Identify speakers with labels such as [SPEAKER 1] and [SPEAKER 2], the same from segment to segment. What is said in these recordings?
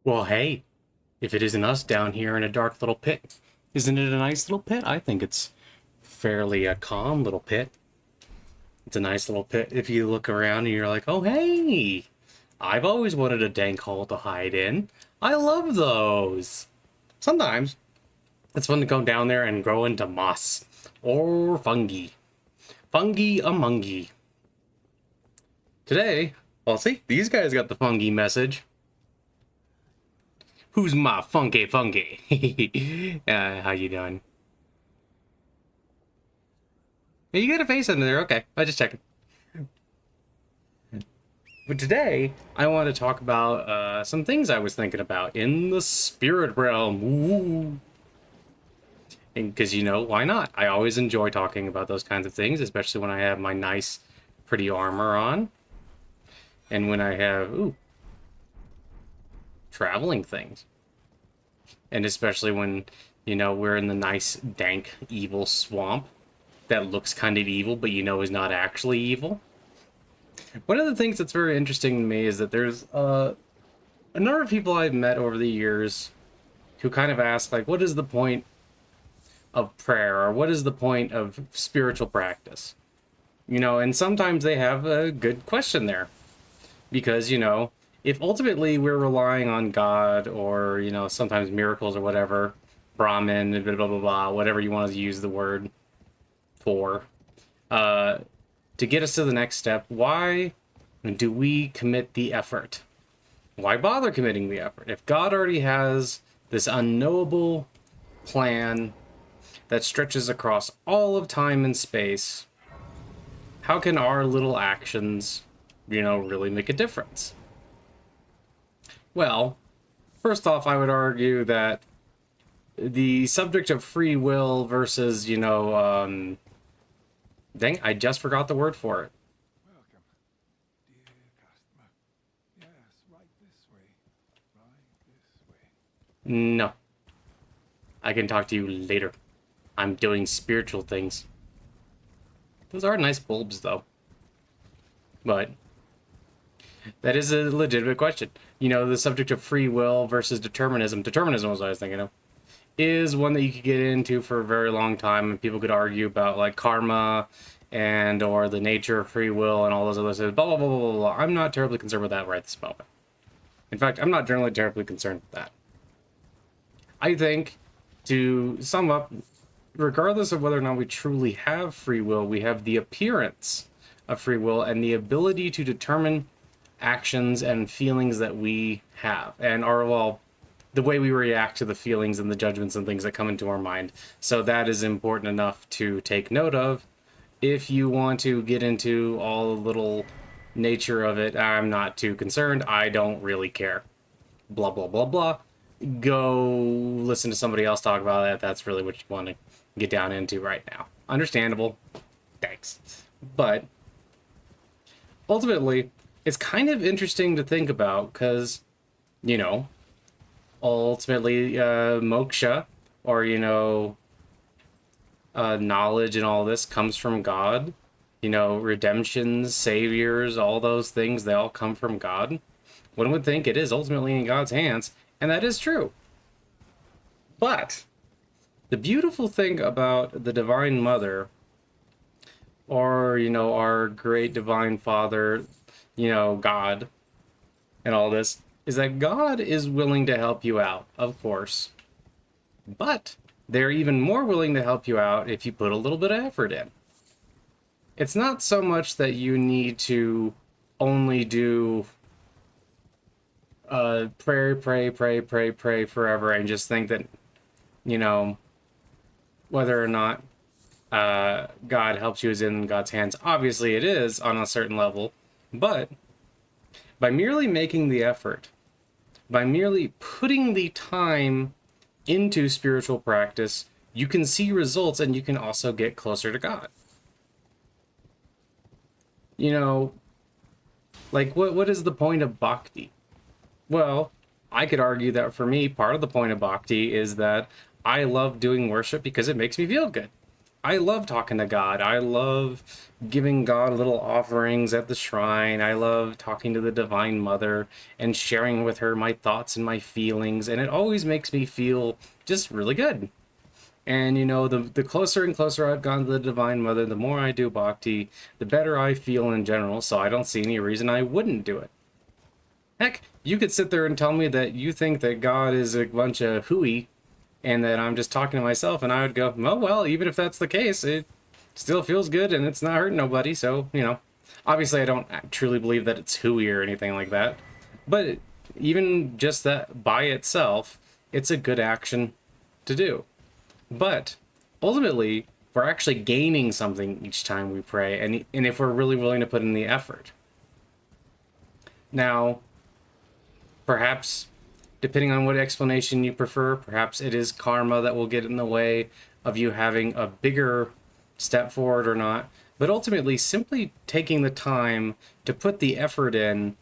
[SPEAKER 1] Well, hey, if it isn't us down here in a dark little pit, isn't it a nice little pit? I think it's fairly a calm little pit. It's a nice little pit if you look around and you're like, oh, hey, I've always wanted a dank hole to hide in. I love those. Sometimes it's fun to go down there and grow into moss or fungi. Fungi amongi. Today, well, see, these guys got the fungi message. Who's my funky? How you doing? Hey, you got a face under there. Okay, I just checking. But today, I want to talk about some things I was thinking about in the spirit realm. Ooh. And because, why not? I always enjoy talking about those kinds of things, especially when I have my nice, pretty armor on. And when I have, traveling things. And especially when, we're in the nice, dank, evil swamp that looks kind of evil, but is not actually evil. One of the things that's very interesting to me is that there's a number of people I've met over the years who kind of ask, like, what is the point of prayer, or what is the point of spiritual practice? And sometimes they have a good question there. Because, if ultimately we're relying on God or, sometimes miracles or whatever, Brahmin, blah, blah, blah, blah, whatever you want to use the word for, to get us to the next step, why do we commit the effort? Why bother committing the effort? If God already has this unknowable plan that stretches across all of time and space, how can our little actions, really make a difference? Well, first off, I would argue that the subject of free will versus, dang, I just forgot the word for it.
[SPEAKER 2] Welcome, dear customer. Yes, right this way. Right this way.
[SPEAKER 1] No, I can talk to you later. I'm doing spiritual things. Those are nice bulbs, though. But that is a legitimate question. The subject of free will versus determinism. Determinism was what I was thinking of. Is one that you could get into for a very long time, and people could argue about like karma and or the nature of free will and all those other things. Blah blah blah blah blah. I'm not terribly concerned with that right this moment. In fact, I'm not generally terribly concerned with that. I think, to sum up, regardless of whether or not we truly have free will, we have the appearance of free will and the ability to determine actions and feelings that we have, and are, well, the way we react to the feelings and the judgments and things that come into our mind. So that is important enough to take note of. If you want to get into all the little nature of it, I'm not too concerned. I don't really care. Blah, blah, blah, blah. Go listen to somebody else talk about that. That's really what you want to get down into right now. Understandable. Thanks. But ultimately, it's kind of interesting to think about because, you know, ultimately moksha, or knowledge and all this comes from God. Redemptions, saviors, all those things, they all come from God. One would think it is ultimately in God's hands, and that is true. But the beautiful thing about the Divine Mother, or our great Divine Father, God, and all this, is that God is willing to help you out, of course. But they're even more willing to help you out if you put a little bit of effort in. It's not so much that you need to only do pray forever and just think that, whether or not God helps you is in God's hands. Obviously it is on a certain level, but by merely making the effort, by merely putting the time into spiritual practice, you can see results and you can also get closer to God. Like what is the point of bhakti? Well, I could argue that for me, part of the point of bhakti is that I love doing worship because it makes me feel good. I love talking to God. I love giving God little offerings at the shrine. I love talking to the Divine Mother and sharing with her my thoughts and my feelings, and it always makes me feel just really good. And the closer and closer I've gone to the Divine Mother, the more I do bhakti, the better I feel in general, so I don't see any reason I wouldn't do it. Heck, you could sit there and tell me that you think that God is a bunch of hooey and that I'm just talking to myself, and I would go, oh, well, even if that's the case, it still feels good and it's not hurting nobody, so, Obviously, I don't truly believe that it's hooey or anything like that, but even just that by itself, it's a good action to do. But ultimately, we're actually gaining something each time we pray, and if we're really willing to put in the effort. Now, perhaps, depending on what explanation you prefer, perhaps it is karma that will get in the way of you having a bigger step forward or not. But ultimately, simply taking the time to put the effort in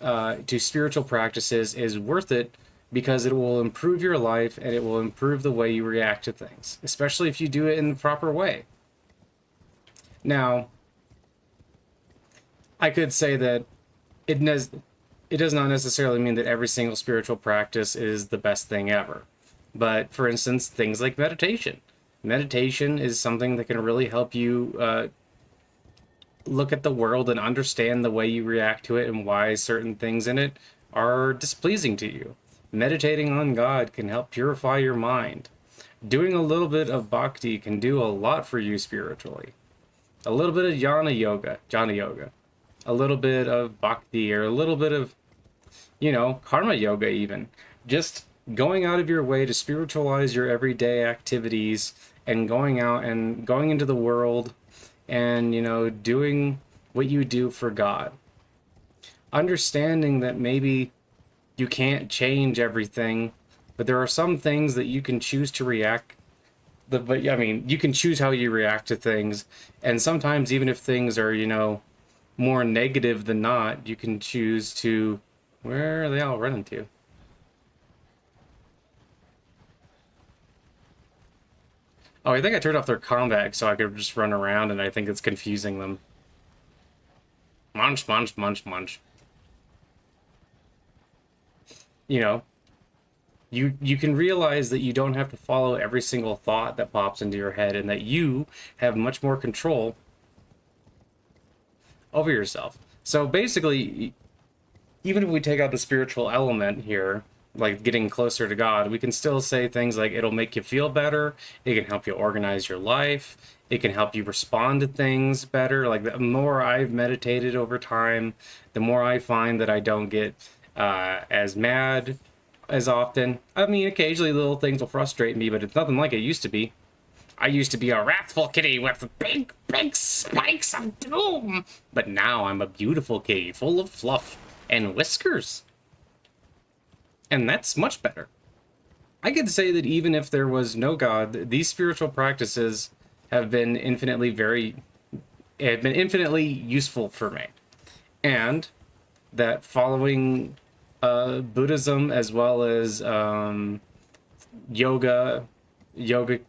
[SPEAKER 1] to spiritual practices is worth it because it will improve your life and it will improve the way you react to things, especially if you do it in the proper way. Now, I could say that it does not necessarily mean that every single spiritual practice is the best thing ever. But for instance, things like meditation. Meditation is something that can really help you look at the world and understand the way you react to it and why certain things in it are displeasing to you. Meditating on God can help purify your mind. Doing a little bit of bhakti can do a lot for you spiritually. A little bit of jnana yoga, a little bit of bhakti, or a little bit of, karma yoga even. Just going out of your way to spiritualize your everyday activities and going out and going into the world and, doing what you do for God. Understanding that maybe you can't change everything, but there are some things that you can choose to react. But I mean, you can choose how you react to things, and sometimes even if things are, more negative than not, you can choose to. Where are they all running to? Oh, I think I turned off their combat so I could just run around, and I think it's confusing them. Munch, munch, munch, munch. You know, you can realize that you don't have to follow every single thought that pops into your head, and that you have much more control over yourself. So basically, even if we take out the spiritual element here, like getting closer to God, we can still say things like it'll make you feel better, it can help you organize your life, it can help you respond to things better. Like the more I've meditated over time, the more I find that I don't get as mad as often. I mean, occasionally little things will frustrate me, but it's nothing like it used to be. I used to be a wrathful kitty with big, big spikes of doom. But now I'm a beautiful kitty full of fluff and whiskers. And that's much better. I could say that even if there was no God, these spiritual practices have been infinitely useful for me. And that following Buddhism as well as yoga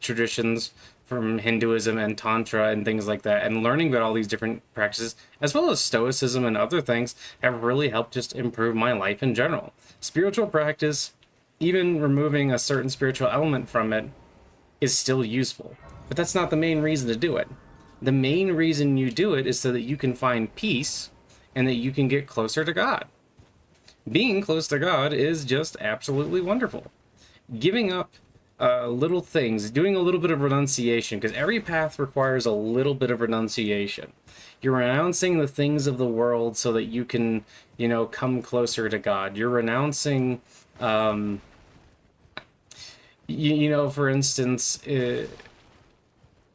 [SPEAKER 1] traditions from Hinduism and Tantra and things like that, and learning about all these different practices, as well as Stoicism and other things, have really helped just improve my life in general. Spiritual practice, even removing a certain spiritual element from it, is still useful. But that's not the main reason to do it. The main reason you do it is so that you can find peace and that you can get closer to God. Being close to God is just absolutely wonderful. Giving up little things, doing a little bit of renunciation, because every path requires a little bit of renunciation. You're renouncing the things of the world so that you can, come closer to God. You're renouncing, for instance,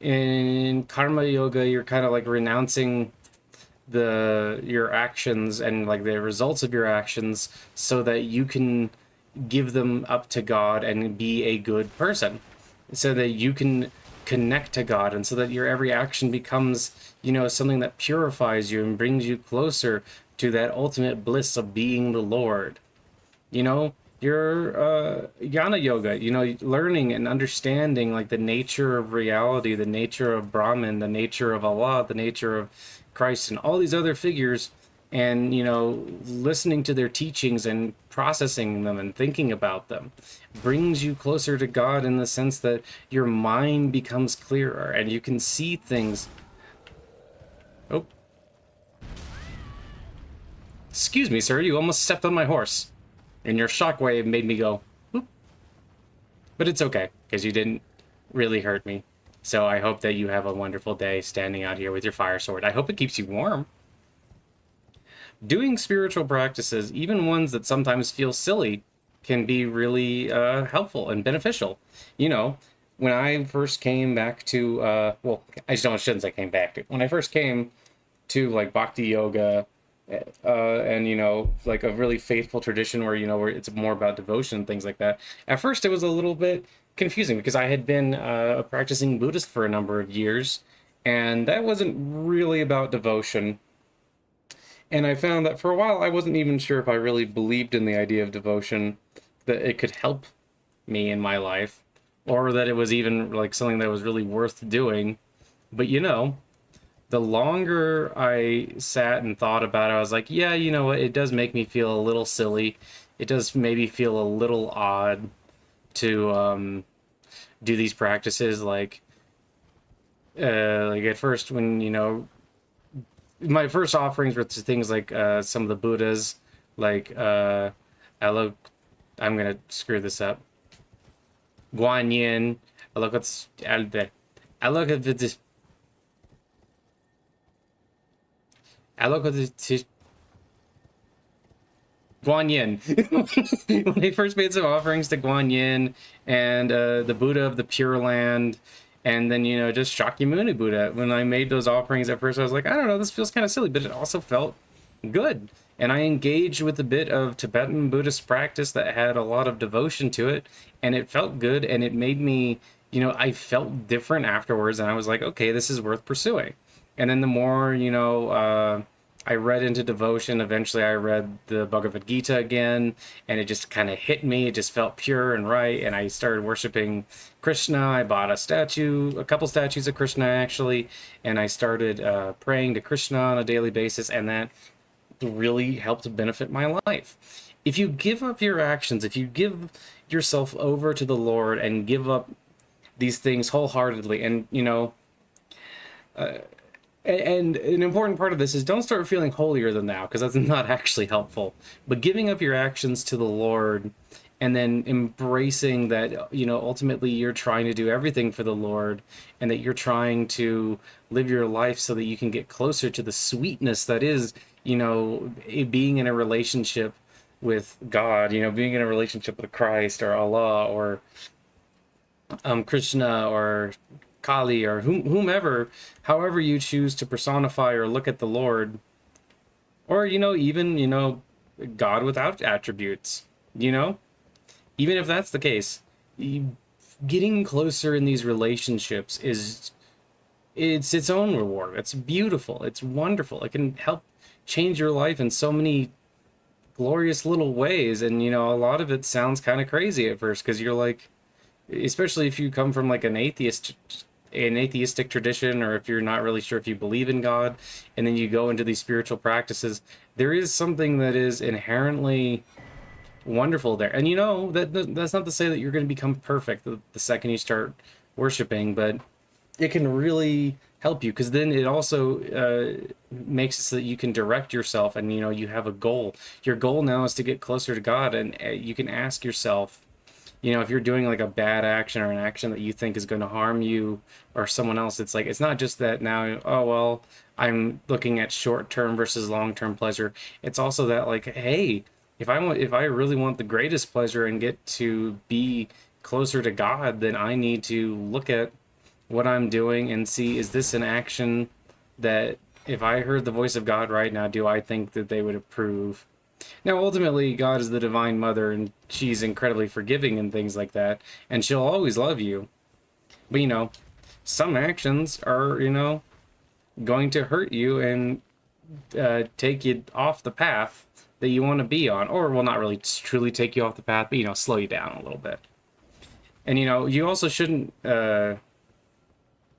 [SPEAKER 1] in karma yoga, you're kind of like renouncing your actions and like the results of your actions so that you can give them up to God and be a good person, so that you can connect to God, and so that your every action becomes, something that purifies you and brings you closer to that ultimate bliss of being the Lord. your Jnana yoga, you know, learning and understanding like the nature of reality, the nature of Brahman, the nature of Allah, the nature of Christ, and all these other figures, and you know, listening to their teachings and processing them and thinking about them brings you closer to God in the sense that your mind becomes clearer and you can see things. Oh, excuse me, sir, you almost stepped on my horse, and your shockwave made me go. But it's okay, because you didn't really hurt me. So I hope that you have a wonderful day standing out here with your fire sword. I hope it keeps you warm. Doing spiritual practices, even ones that sometimes feel silly, can be really helpful and beneficial. You know, when I first came back to, well, shouldn't say came back to. When I first came to like bhakti yoga, and you know, like a really faithful tradition where you know where it's more about devotion and things like that. At first, it was a little bit confusing because I had been a practicing Buddhist for a number of years, and that wasn't really about devotion. And I found that for a while, I wasn't even sure if I really believed in the idea of devotion, that it could help me in my life, or that it was even like something that was really worth doing. But you know, the longer I sat and thought about it, I was like, yeah, you know what? It does make me feel a little silly. It does maybe feel a little odd to do these practices. Like at first, when you know, my first offerings were to things like some of the Buddhas, like Alo. I'm gonna screw this up. Guan Yin. I look at I look at this. I look at this. Guan Yin. When they first made some offerings to Guan Yin and the Buddha of the Pure Land, and then, you know, just Shakyamuni Buddha. When I made those offerings at first, I was like, I don't know, this feels kind of silly, but it also felt good. And I engaged with a bit of Tibetan Buddhist practice that had a lot of devotion to it, and it felt good, and it made me, you know, I felt different afterwards, and I was like, okay, this is worth pursuing. And then the more, you know, I read into devotion. Eventually, I read the Bhagavad Gita again, and it just kind of hit me. It just felt pure and right, and I started worshiping Krishna. I bought a couple statues of Krishna actually, and I started praying to Krishna on a daily basis, and that really helped benefit my life. If you give up your actions, if you give yourself over to the Lord and give up these things wholeheartedly, and you know, and an important part of this is don't start feeling holier than thou, because that's not actually helpful. But giving up your actions to the Lord and then embracing that, you know, ultimately you're trying to do everything for the Lord, and that you're trying to live your life so that you can get closer to the sweetness that is, you know, being in a relationship with God, you know, being in a relationship with Christ or Allah or Krishna or Kali or whomever, however you choose to personify or look at the Lord, or you know, even you know, God without attributes, you know, even if that's the case, getting closer in these relationships is it's its own reward. It's beautiful. It's wonderful. It can help change your life in so many glorious little ways, and you know, a lot of it sounds kind of crazy at first because you're like, especially if you come from like an atheistic tradition, or if you're not really sure if you believe in God, and then you go into these spiritual practices, there is something that is inherently wonderful there. And you know, that's not to say that you're going to become perfect the second you start worshiping, but it can really help you, because then it also makes it so that you can direct yourself, and you know, you have a goal. Your goal now is to get closer to God, and you can ask yourself, you know, if you're doing like a bad action or an action that you think is going to harm you or someone else, it's like, it's not just that now, oh, well, I'm looking at short-term versus long-term pleasure. It's also that like, hey, if I really want the greatest pleasure and get to be closer to God, then I need to look at what I'm doing and see, is this an action that if I heard the voice of God right now, do I think that they would approve? Now, ultimately, God is the Divine Mother, and she's incredibly forgiving and things like that, and she'll always love you. But, you know, some actions are, you know, going to hurt you and take you off the path that you want to be on, or will not really truly take you off the path, but slow you down a little bit. And you also shouldn't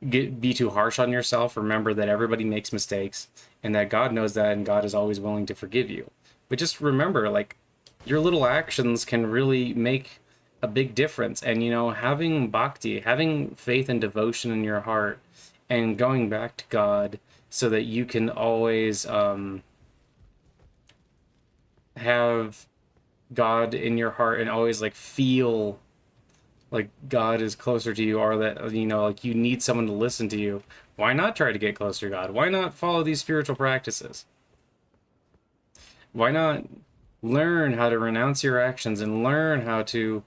[SPEAKER 1] be too harsh on yourself. Remember that everybody makes mistakes, and that God knows that, and God is always willing to forgive you. But just remember, like, your little actions can really make a big difference. And having bhakti, having faith and devotion in your heart, and going back to God, so that you can always have God in your heart and always like feel like God is closer to you, or that like you need someone to listen to you. Why not try to get closer to God? Why not follow these spiritual practices? Why not learn how to renounce your actions and learn how to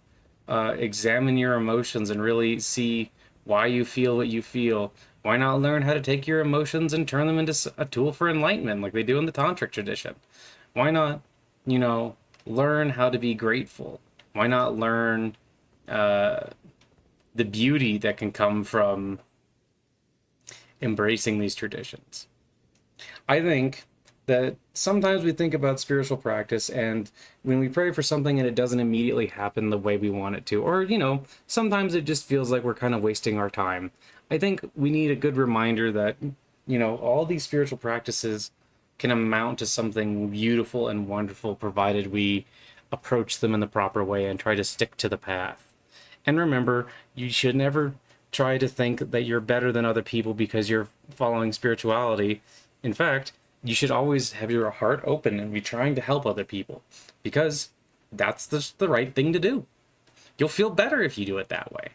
[SPEAKER 1] examine your emotions and really see why you feel what you feel? Why not learn how to take your emotions and turn them into a tool for enlightenment, like they do in the tantric tradition? Why not, learn how to be grateful? Why not learn the beauty that can come from embracing these traditions? I think that sometimes we think about spiritual practice, and when we pray for something and it doesn't immediately happen the way we want it to, or sometimes it just feels like we're kind of wasting our time. I think we need a good reminder that all these spiritual practices can amount to something beautiful and wonderful, provided we approach them in the proper way and try to stick to the path. And remember, you should never try to think that you're better than other people because you're following spirituality. In fact, you should always have your heart open and be trying to help other people, because that's the right thing to do. You'll feel better if you do it that way.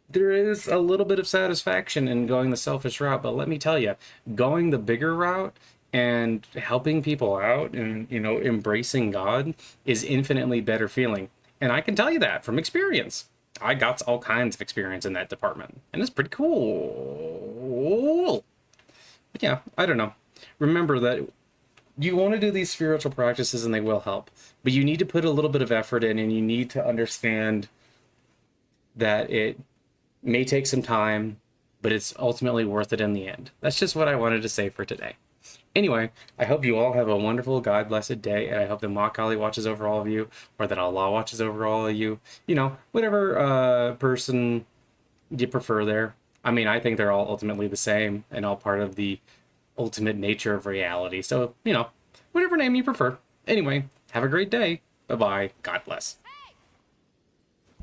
[SPEAKER 1] There is a little bit of satisfaction in going the selfish route, but let me tell you, going the bigger route and helping people out and embracing God is infinitely better feeling. And I can tell you that from experience. I got all kinds of experience in that department, and it's pretty cool. But yeah, I don't know. Remember that you want to do these spiritual practices and they will help, but you need to put a little bit of effort in, and you need to understand that it may take some time, but it's ultimately worth it in the end. That's just what I wanted to say for today. Anyway, I hope you all have a wonderful, God-blessed day, and I hope that Ma Kali watches over all of you, or that Allah watches over all of you. Whatever person you prefer there. I mean, I think they're all ultimately the same, and all part of the ultimate nature of reality. So, whatever name you prefer. Anyway, have a great day. Bye-bye. God bless.